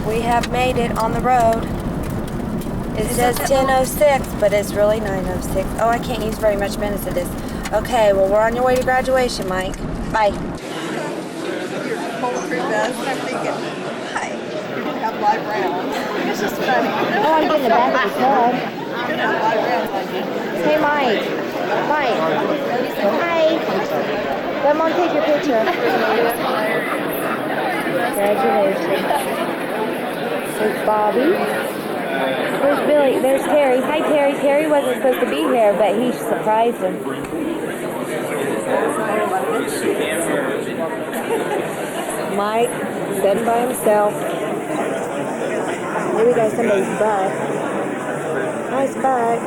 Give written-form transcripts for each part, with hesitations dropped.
We have made it on the road. It says 10:06, but it's really 9:06. Oh, I can't use very much minutes of this. Okay, well, we're on your way to graduation, Mike. Bye. Your bulletproof vest, and I'm thinking, hi, you're going to have live rounds. It's just funny. Oh, I'm getting the back of his head. You're going to have live rounds like this. Hey, Mike. Mike. Hi. Come on, take your picture. Congratulations. There's Bobby. There's Billy. There's Terry. Hi, Terry. Terry wasn't supposed to be here, but he surprised him. Mike sitting by himself. Maybe got somebody's butt. Nice butt.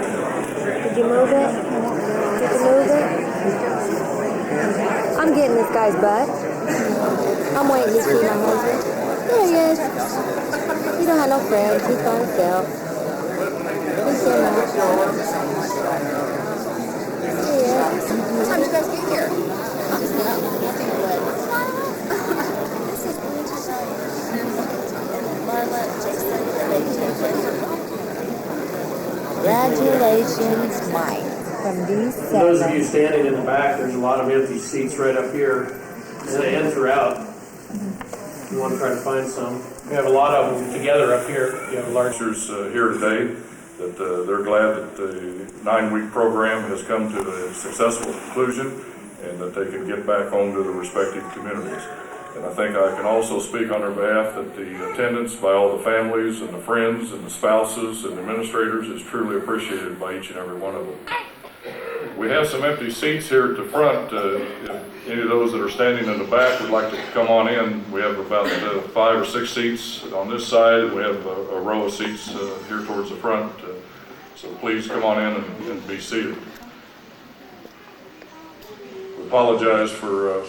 Did you move it? Did you move it? I'm getting this guy's butt. I'm waiting to see my husband. There he is. He don't have no friends. He's by himself. He's so nice. There he is. What time did you guys get here? Congratulations, Mike, from these For those of you standing in the back, there's a lot of empty seats right up here and throughout. You want to try to find some. We have a lot of them together up here. You have large. Here today that they're glad that the 9-week program has come to a successful conclusion and that they can get back home to their respective communities. And I think I can also speak on their behalf that the attendance by all the families and the friends and the spouses and administrators is truly appreciated by each and every one of them. We have some empty seats here at the front. If any of those that are standing in the back would like to come on in, we have about 5 or 6 seats on this side. We have a row of seats here towards the front. So please come on in and be seated. We apologize for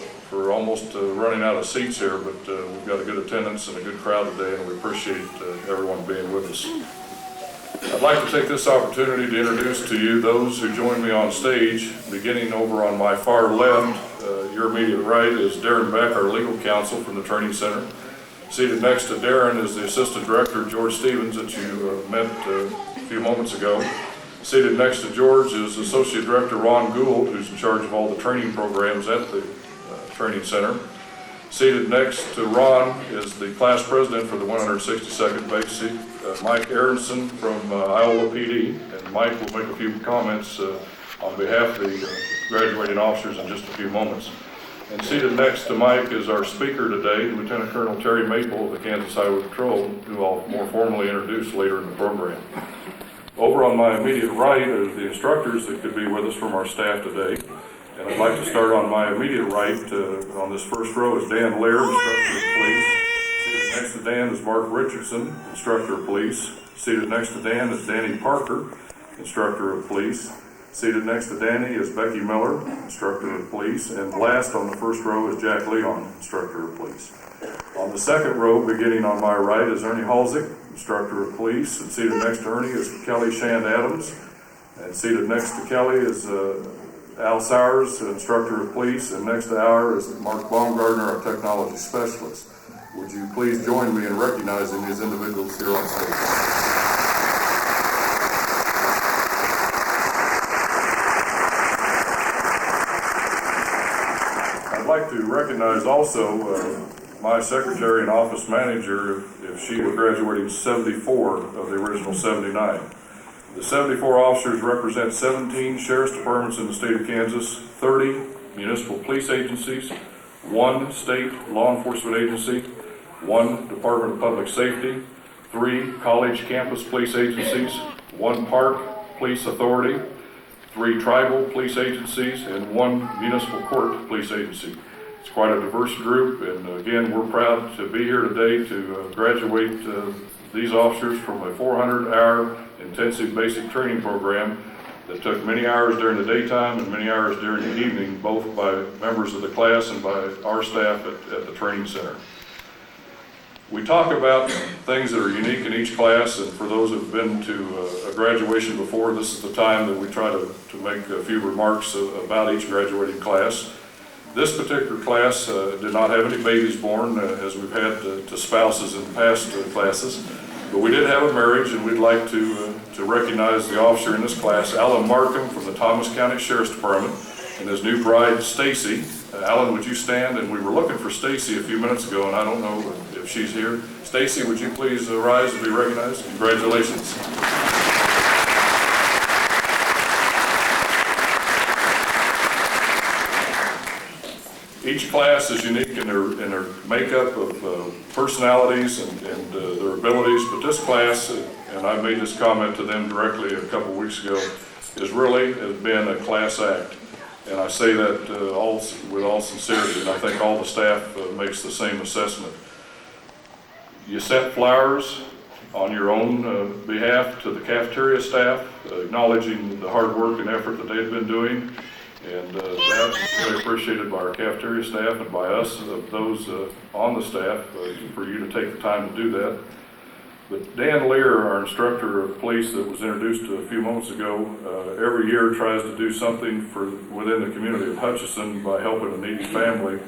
almost running out of seats here, but we've got a good attendance and a good crowd today, and we appreciate everyone being with us. I'd like to take this opportunity to introduce to you those who join me on stage. Beginning over on my far left, your immediate right, is Darren Beck, our legal counsel from the Training Center. Seated next to Darren is the Assistant Director, George Stevens, that you met a few moments ago. Seated next to George is Associate Director Ron Gould, who's in charge of all the training programs at the Training Center. Seated next to Ron is the class president for the 162nd Basic, Mike Aronson from Iowa PD, and Mike will make a few comments on behalf of the graduating officers in just a few moments. And seated next to Mike is our speaker today, Lieutenant Colonel Terry Maple of the Kansas Highway Patrol, who I'll more formally introduce later in the program. Over on my immediate right are the instructors that could be with us from our staff today. And I'd like to start on my immediate right. On this first row is Dan Laird, Instructor of Police. Seated next to Dan is Mark Richardson, Instructor of Police. Seated next to Dan is Danny Parker, Instructor of Police. Seated next to Danny is Becky Miller, Instructor of Police. And last on the first row is Jack Leon, Instructor of Police. On the second row, beginning on my right, is Ernie Halzick, Instructor of Police. And seated next to Ernie is Kelly Shand Adams. And seated next to Kelly is Al Sowers, Instructor of Police, and next to Al is Mark Baumgartner, our Technology Specialist. Would you please join me in recognizing these individuals here on stage? I'd like to recognize also my secretary and office manager, if she were graduating 74 of the original 79. The 74 officers represent 17 sheriff's departments in the state of Kansas, 30 municipal police agencies, 1 state law enforcement agency, 1 Department of Public Safety, 3 college campus police agencies, 1 park police authority, 3 tribal police agencies, and 1 municipal court police agency. It's quite a diverse group, and again, we're proud to be here today to graduate these officers from a 400-hour intensive basic training program that took many hours during the daytime and many hours during the evening, both by members of the class and by our staff at the training center. We talk about things that are unique in each class, and for those who have been to a graduation before, this is the time that we try to make a few remarks about each graduating class. This particular class did not have any babies born, as we've had to spouses in past classes. But we did have a marriage, and we'd like to recognize the officer in this class, Alan Markham from the Thomas County Sheriff's Department, and his new bride, Stacy. Alan, would you stand? And we were looking for Stacy a few minutes ago, and I don't know if she's here. Stacy, would you please rise and be recognized? Congratulations. Each class is unique in their makeup of personalities and their abilities, but this class, and I made this comment to them directly a couple of weeks ago, has been a class act. And I say that with all sincerity, and I think all the staff makes the same assessment. You sent flowers on your own behalf to the cafeteria staff, acknowledging the hard work and effort that they've been doing. And that's very appreciated by our cafeteria staff and by us, those on the staff, for you to take the time to do that. But Dan Lear, our instructor of police that was introduced a few moments ago, every year tries to do something within the community of Hutchinson by helping a needy family.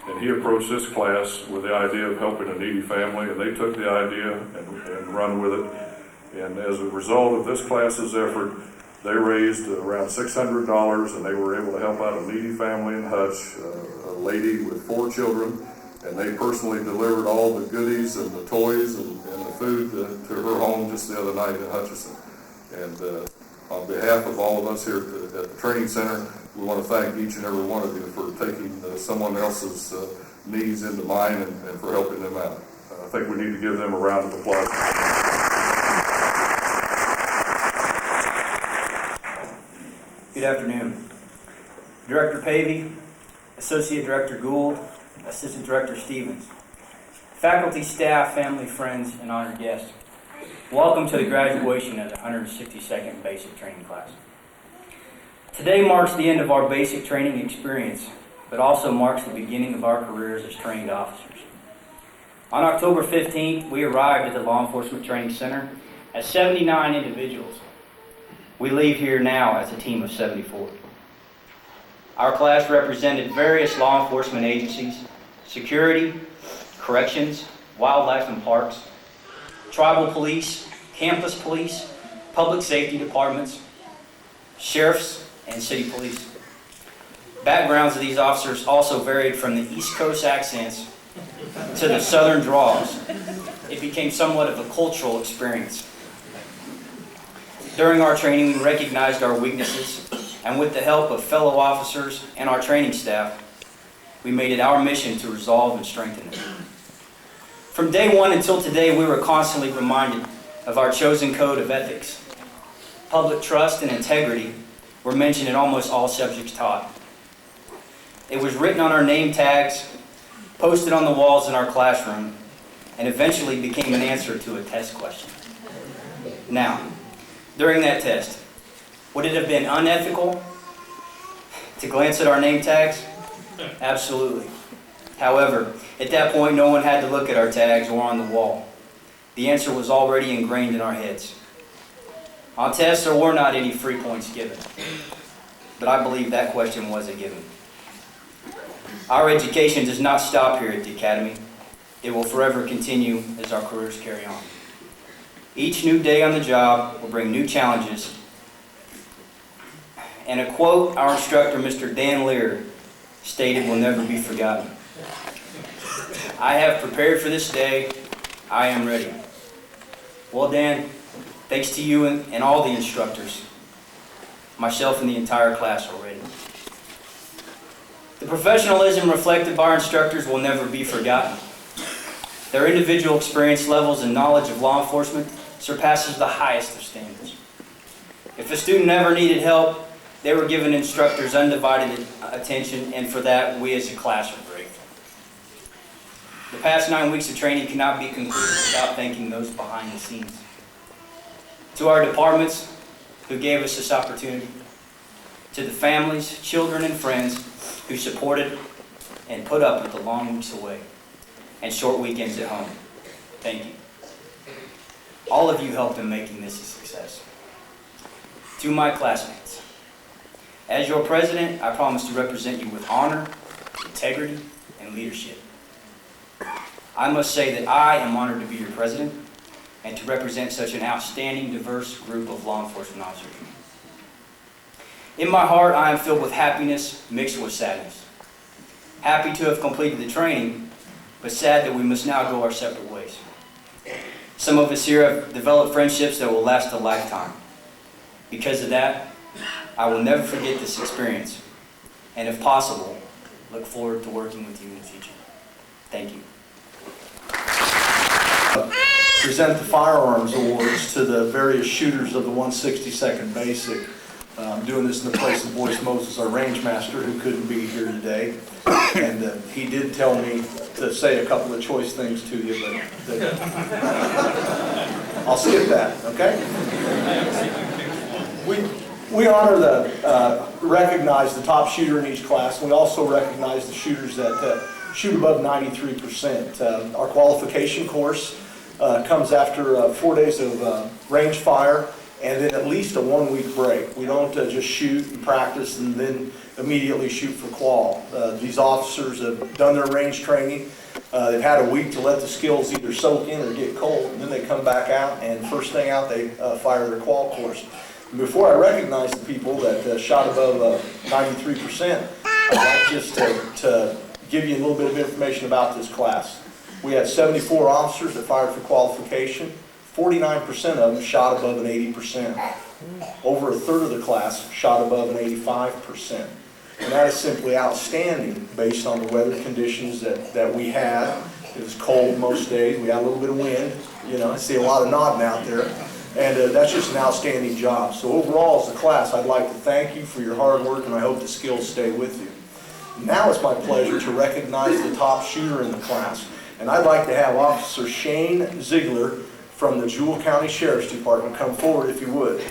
And he approached this class with the idea of helping a needy family, and they took the idea and run with it. And as a result of this class's effort, they raised around $600, and they were able to help out a needy family in Hutch, a lady with 4 children, and they personally delivered all the goodies and the toys and the food to her home just the other night in Hutchinson. And on behalf of all of us here at the training center, we want to thank each and every one of you for taking someone else's needs into mind and for helping them out. I think we need to give them a round of applause. Good afternoon. Director Pavey, Associate Director Gould, Assistant Director Stevens, faculty, staff, family, friends, and honored guests. Welcome to the graduation of the 162nd Basic Training Class. Today marks the end of our basic training experience, but also marks the beginning of our careers as trained officers. On October 15th, we arrived at the Law Enforcement Training Center as 79 individuals. We leave here now as a team of 74. Our class represented various law enforcement agencies, security, corrections, wildlife and parks, tribal police, campus police, public safety departments, sheriffs, and city police. Backgrounds of these officers also varied from the East Coast accents to the Southern drawls. It became somewhat of a cultural experience. During our training, we recognized our weaknesses, and with the help of fellow officers and our training staff, we made it our mission to resolve and strengthen it. From day one until today, we were constantly reminded of our chosen code of ethics. Public trust and integrity were mentioned in almost all subjects taught. It was written on our name tags, posted on the walls in our classroom, and eventually became an answer to a test question. Now, during that test, would it have been unethical to glance at our name tags? Absolutely. However, at that point, no one had to look at our tags or on the wall. The answer was already ingrained in our heads. On tests, there were not any free points given, but I believe that question was a given. Our education does not stop here at the Academy. It will forever continue as our careers carry on. Each new day on the job will bring new challenges. And a quote our instructor, Mr. Dan Lear, stated will never be forgotten. I have prepared for this day. I am ready. Well, Dan, thanks to you and all the instructors, myself and the entire class are ready. The professionalism reflected by our instructors will never be forgotten. Their individual experience levels and knowledge of law enforcement surpasses the highest of standards. If a student ever needed help, they were given instructors' undivided attention, and for that, we as a class are grateful. The past 9 weeks of training cannot be concluded without thanking those behind the scenes. To our departments who gave us this opportunity, to the families, children, and friends who supported and put up with the long weeks away and short weekends at home, thank you. All of you helped in making this a success. To my classmates, as your president, I promise to represent you with honor, integrity, and leadership. I must say that I am honored to be your president and to represent such an outstanding, diverse group of law enforcement officers. In my heart, I am filled with happiness mixed with sadness. Happy to have completed the training, but sad that we must now go our separate ways. Some of us here have developed friendships that will last a lifetime. Because of that, I will never forget this experience, and if possible, look forward to working with you in the future. Thank you. Present the firearms awards to the various shooters of the 162nd Basic. I'm doing this in the place of Boyce Moses, our range master, who couldn't be here today. And he did tell me to say a couple of choice things to you, but I'll skip that, okay? We honor recognize the top shooter in each class. We also recognize the shooters that shoot above 93%. Our qualification course comes after 4 days of range fire and then at least a 1 week break. We don't just shoot and practice and then immediately shoot for qual. These officers have done their range training. They've had a week to let the skills either soak in or get cold, and then they come back out and first thing out they fire their qual course. And before I recognize the people that shot above 93%, I'd like just to give you a little bit of information about this class. We had 74 officers that fired for qualification. 49% of them shot above an 80%. Over a third of the class shot above an 85%. And that is simply outstanding based on the weather conditions that we had. It was cold most days. We had a little bit of wind. You know, I see a lot of nodding out there. And that's just an outstanding job. So overall, as a class, I'd like to thank you for your hard work, and I hope the skills stay with you. Now it's my pleasure to recognize the top shooter in the class. And I'd like to have Officer Shane Ziegler from the Jewell County Sheriff's Department come forward if you would.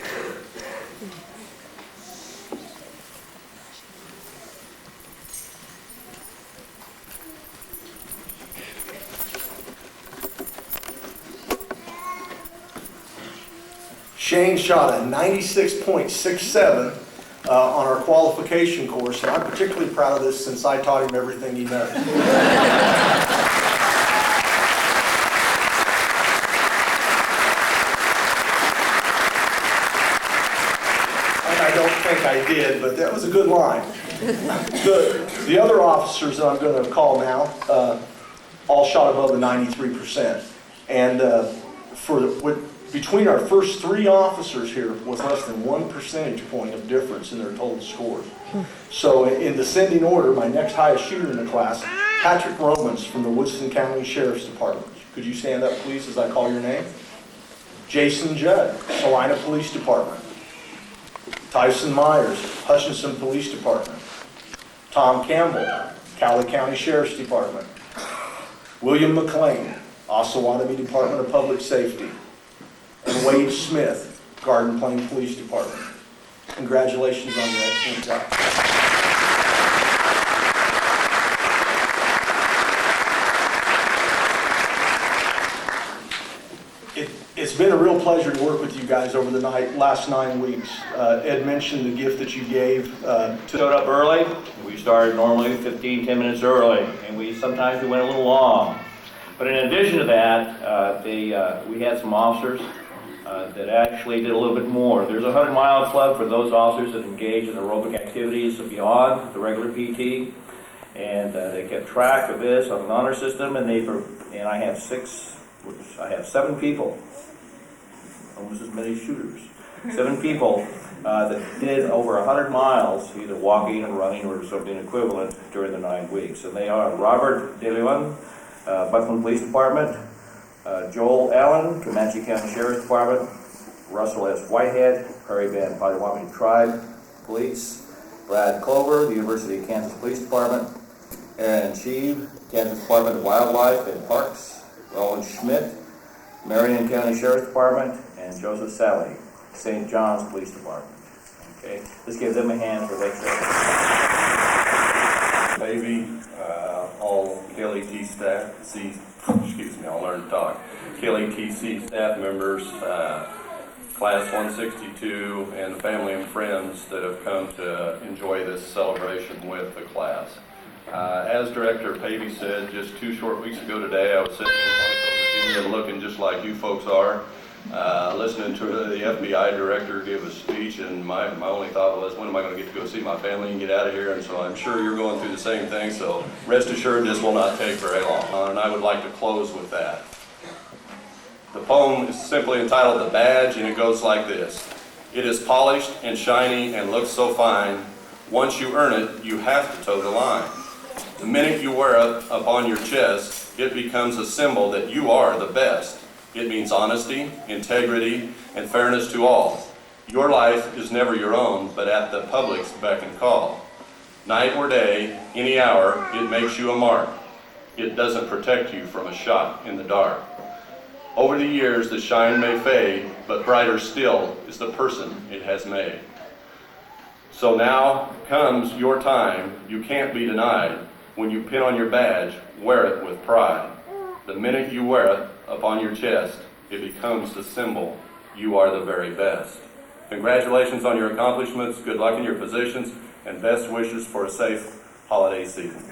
Shane shot a 96.67 on our qualification course, and I'm particularly proud of this since I taught him everything he knows. I don't think I did, but that was a good line. The other officers that I'm going to call now all shot above the 93%. And between our first three officers here was less than 1 percentage point of difference in their total scores. So in descending order, my next highest shooter in the class, Patrick Romans from the Woodson County Sheriff's Department. Could you stand up, please, as I call your name? Jason Judd, Salina Police Department. Tyson Myers, Hutchinson Police Department. Tom Campbell, Cowley County Sheriff's Department. William McLean, Osawatomie Department of Public Safety. And Wade Smith, Garden Plain Police Department. Congratulations on your excellent job. It's been a real pleasure to work with you guys over the last 9 weeks. Ed mentioned the gift that you gave Showed up early. We started normally 10 minutes early, and sometimes we went a little long. But in addition to that, we had some officers that actually did a little bit more. There's a 100-mile club for those officers that engage in aerobic activities beyond the regular PT, and they kept track of this on an honor system. And I have 7 people, almost as many shooters. 7 people that did over 100 miles, either walking or running or something equivalent during the 9 weeks. And they are Robert DeLeon, Buckland Police Department, Joel Allen, Comanche County Sheriff's Department, Russell S. Whitehead, Prairie Band Potawatomi Tribe Police, Brad Clover, the University of Kansas Police Department, Aaron Sheave, Kansas Department of Wildlife and Parks, Roland Schmidt, Marion County Sheriff's Department, and Joseph Sally, St. John's Police Department. Okay, let's give them a hand for their service. Navy, all KLAT staff, I'll learn to talk. KLATC staff members, Class 162, and the family and friends that have come to enjoy this celebration with the class. As Director Pavey said just 2 short weeks ago today, I was sitting in Quantico, Virginia, looking just like you folks are, listening to the FBI director give a speech, and my only thought was, when am I going to get to go see my family and get out of here? And so I'm sure you're going through the same thing, so rest assured this will not take very long. And I would like to close with that. The poem is simply entitled The Badge, and it goes like this. It is polished and shiny and looks so fine. Once you earn it, you have to toe the line. The minute you wear it upon your chest, it becomes a symbol that you are the best. It means honesty, integrity, and fairness to all. Your life is never your own, but at the public's beck and call. Night or day, any hour, it makes you a mark. It doesn't protect you from a shot in the dark. Over the years, the shine may fade, but brighter still is the person it has made. So now comes your time, you can't be denied. When you pin on your badge, wear it with pride. The minute you wear it upon your chest, it becomes the symbol you are the very best. Congratulations on your accomplishments, good luck in your positions, and best wishes for a safe holiday season.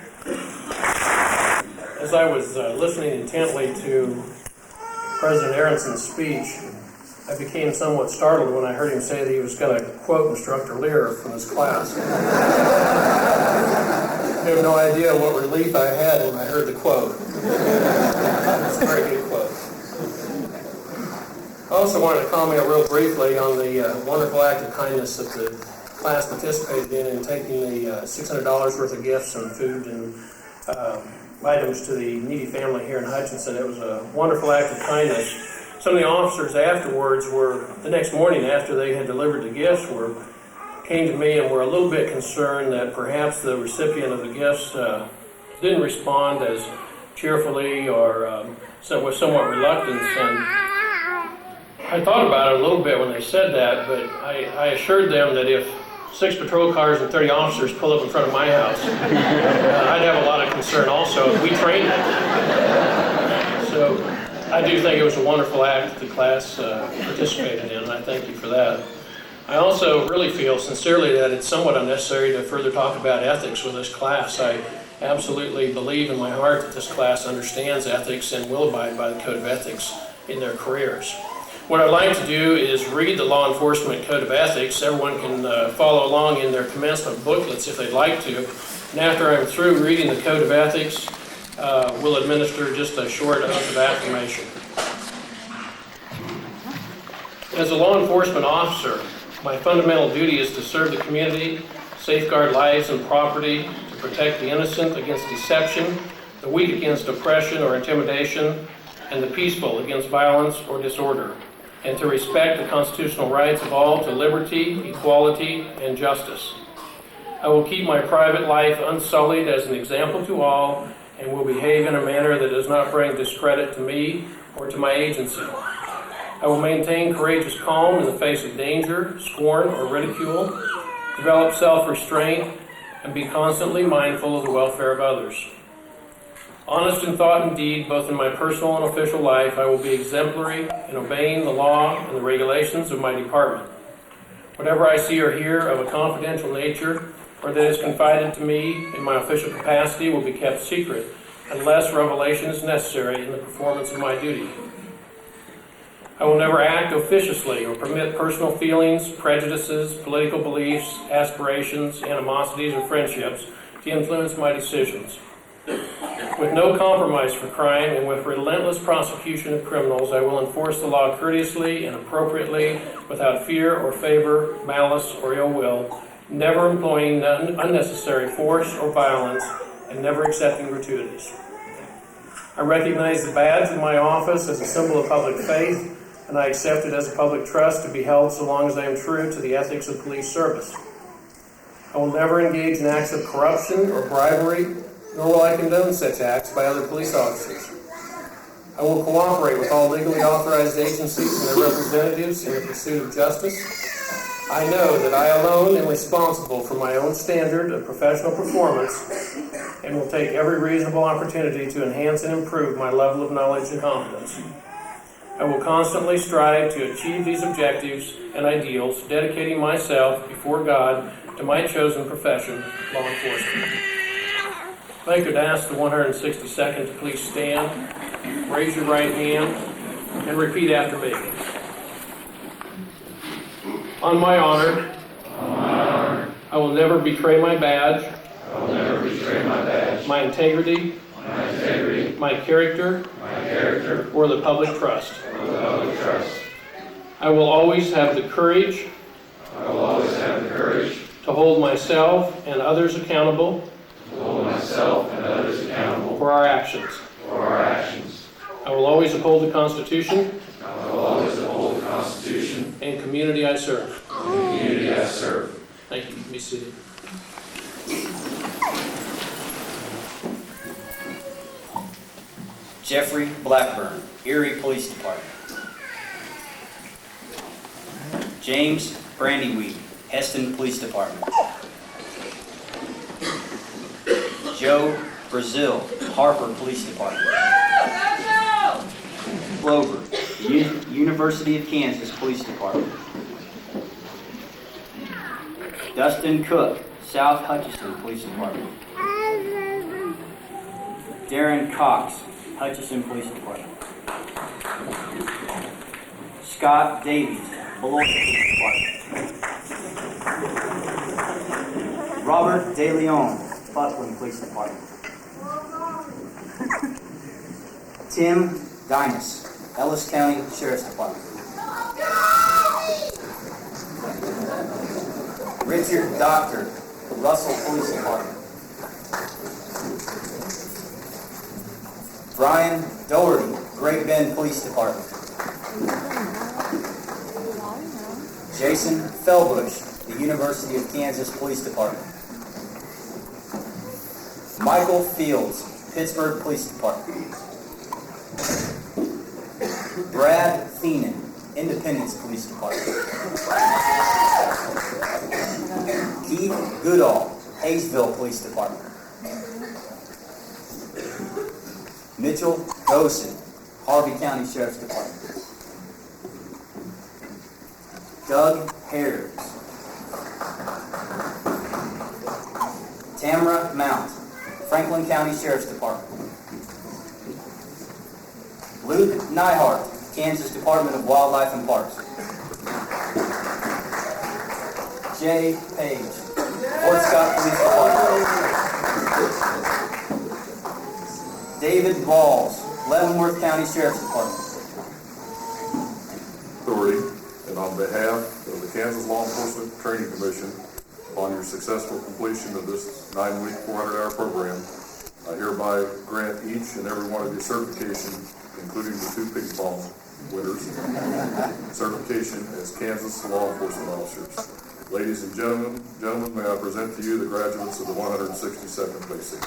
As I was listening intently to President Aronson's speech, I became somewhat startled when I heard him say that he was going to quote Instructor Lear from his class. I have no idea what relief I had when I heard the quote. It's a very good quote. I also wanted to comment real briefly on the wonderful act of kindness that the class participated in taking the $600 worth of gifts and food and items to the needy family here in Hutchinson. It was a wonderful act of kindness. Some of the officers afterwards the next morning after they had delivered the gifts, came to me and were a little bit concerned that perhaps the recipient of the gifts didn't respond as cheerfully or with somewhat reluctance. And I thought about it a little bit when they said that, but I assured them that if 6 patrol cars and 30 officers pull up in front of my house, I'd have a lot of concern also if we trained them. So I do think it was a wonderful act that the class participated in, and I thank you for that. I also really feel sincerely that it's somewhat unnecessary to further talk about ethics with this class. I absolutely believe in my heart that this class understands ethics and will abide by the Code of Ethics in their careers. What I'd like to do is read the Law Enforcement Code of Ethics. Everyone can follow along in their commencement booklets if they'd like to. And after I'm through reading the Code of Ethics, we'll administer just a short oath of affirmation. As a law enforcement officer, my fundamental duty is to serve the community, safeguard lives and property, to protect the innocent against deception, the weak against oppression or intimidation, and the peaceful against violence or disorder, and to respect the constitutional rights of all to liberty, equality, and justice. I will keep my private life unsullied as an example to all, and will behave in a manner that does not bring discredit to me or to my agency. I will maintain courageous calm in the face of danger, scorn, or ridicule, develop self-restraint, and be constantly mindful of the welfare of others. Honest in thought and deed, both in my personal and official life, I will be exemplary in obeying the law and the regulations of my department. Whatever I see or hear of a confidential nature or that is confided to me in my official capacity will be kept secret unless revelation is necessary in the performance of my duty. I will never act officiously or permit personal feelings, prejudices, political beliefs, aspirations, animosities, or friendships to influence my decisions. With no compromise for crime and with relentless prosecution of criminals, I will enforce the law courteously and appropriately without fear or favor, malice, or ill will, never employing unnecessary force or violence, and never accepting gratuities. I recognize the badge of my office as a symbol of public faith, and I accept it as a public trust to be held so long as I am true to the ethics of police service. I will never engage in acts of corruption or bribery, nor will I condone such acts by other police officers. I will cooperate with all legally authorized agencies and their representatives in the pursuit of justice. I know that I alone am responsible for my own standard of professional performance and will take every reasonable opportunity to enhance and improve my level of knowledge and competence. I will constantly strive to achieve these objectives and ideals, dedicating myself before God to my chosen profession, law enforcement. If I could ask the 162nd to please stand, raise your right hand, and repeat after me. On my honor, I will never betray my badge, my integrity, my character, or the public trust. I will always have the courage to hold myself and others accountable for our actions. I will always uphold the Constitution and community I serve. Thank you. Be seated. Jeffrey Blackburn, Erie Police Department. James Brandyweed, Heston Police Department. Joe Brazil, Harper Police Department. Clover, University of Kansas Police Department. Dustin Cook, South Hutchinson Police Department. Darren Cox, Hutchinson Police Department. Scott Davies, Beloit Police Department. Robert De Leon, Buckland Police Department. Tim Dinas, Ellis County Sheriff's Department. Richard Doctor, Russell Police Department. Brian Doherty, Great Bend Police Department. Jason Felbush, the University of Kansas Police Department. Michael Fields, Pittsburgh Police Department. Brad Thienan, Independence Police Department. Keith Goodall, Hayesville Police Department. Mitchell Gosen, Harvey County Sheriff's Department. Doug Harris. Tamara Mount, Franklin County Sheriff's Department. Luke Nyhart, Kansas Department of Wildlife and Parks. Jay Page, Fort Scott Police Department. David Balls, Leavenworth County Sheriff's Department. Authority, and on behalf of the Kansas Law Enforcement Training Commission, upon your successful completion of this 9-week, 400-hour program, I hereby grant each and every one of you certification, including the 2 ping pong winners, certification as Kansas law enforcement officers. Ladies and gentlemen, may I present to you the graduates of the 162nd Basic.